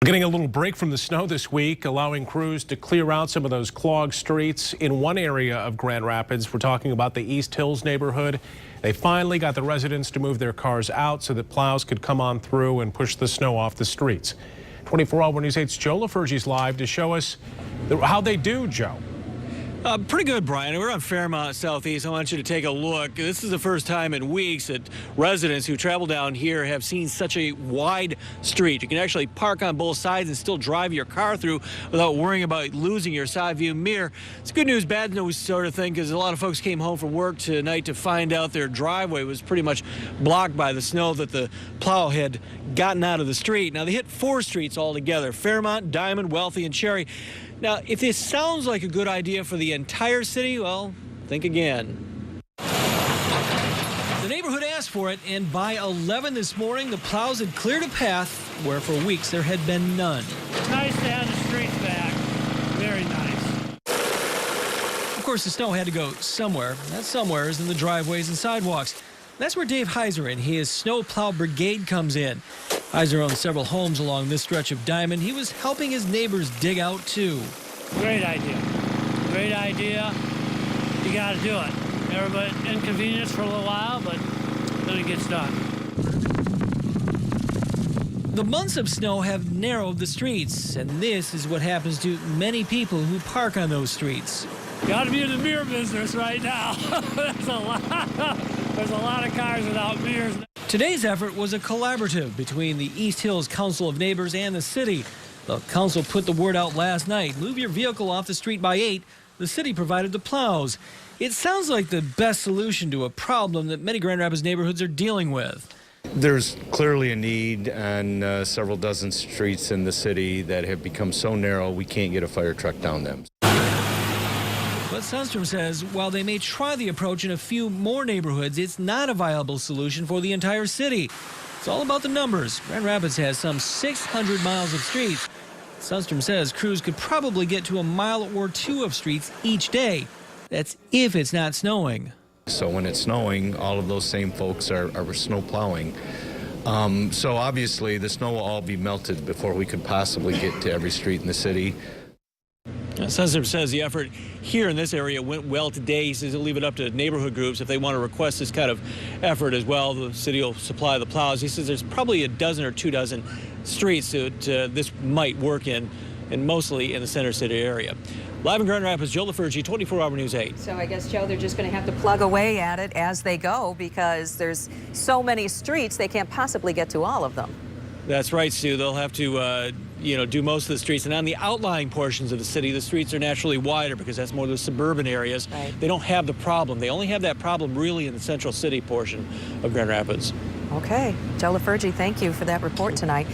Getting a little break from the snow this week, allowing crews to clear out some of those clogged streets in one area of Grand Rapids. We're talking about the East Hills neighborhood. They finally got the residents to move their cars out so that plows could come on through and push the snow off the streets. 24-Hour News 8's Joe LaFurgey's live to show us how they do, Joe. Pretty good, Brian. We're on Fairmont Southeast. I want you to take a look. This is the first time in weeks that residents who travel down here have seen such a wide street. You can actually park on both sides and still drive your car through without worrying about losing your side view mirror. It's good news, bad news sort of thing, because a lot of folks came home from work tonight to find out their driveway was pretty much blocked by the snow that the plow had gotten out of the street. Now, they hit 4 streets altogether: Fairmont, Diamond, Wealthy, and Cherry. Now, if this sounds like a good idea for the entire city, well, think again. The neighborhood asked for it, and by 11 this morning, the plows had cleared a path where for weeks there had been none. Nice to have the streets back. Very nice. Of course, the snow had to go somewhere. That somewhere is in the driveways and sidewalks. That's where Dave Heiser and his snow plow brigade comes in. Heiser owns several homes along this stretch of Diamond. He was helping his neighbors dig out, too. Great idea. Great idea. You got to do it. Everybody inconvenience for a little while, but then it gets done. The months of snow have narrowed the streets, and this is what happens to many people who park on those streets. Got to be in the mirror business right now. There's a lot of cars without mirrors. Today's effort was a collaborative between the East Hills Council of Neighbors and the city. The council put the word out last night: move your vehicle off the street by 8. The city provided the plows. It sounds like the best solution to a problem that many Grand Rapids neighborhoods are dealing with. There's clearly a need on several dozen streets in the city that have become so narrow we can't get a fire truck down them. But Sundstrom says while they may try the approach in a few more neighborhoods, it's not a viable solution for the entire city. It's all about the numbers. Grand Rapids has some 600 miles of streets. Sundstrom says crews could probably get to a mile or 2 of streets each day. That's if it's not snowing. So when it's snowing, all of those same folks are snow plowing. So obviously the snow will all be melted before we could possibly get to every street in the city. Sundstrom says the effort here in this area went well today. He says he'll leave it up to neighborhood groups if they want to request this kind of effort as well. The city will supply the plows. He says there's probably a dozen or 2 dozen streets that this might work in, and mostly in the center city area. Live in Grand Rapids, Joe LaFurgey, 24-Hour News 8. So I guess, Joe, they're just going to have to plug away at it as they go because there's so many streets they can't possibly get to all of them. That's right, Sue. They'll have to, do most of the streets. And on the outlying portions of the city, the streets are naturally wider because that's more the suburban areas. Right. They don't have the problem. They only have that problem really in the central city portion of Grand Rapids. Okay. Joe LaFurgey, thank you for that report tonight.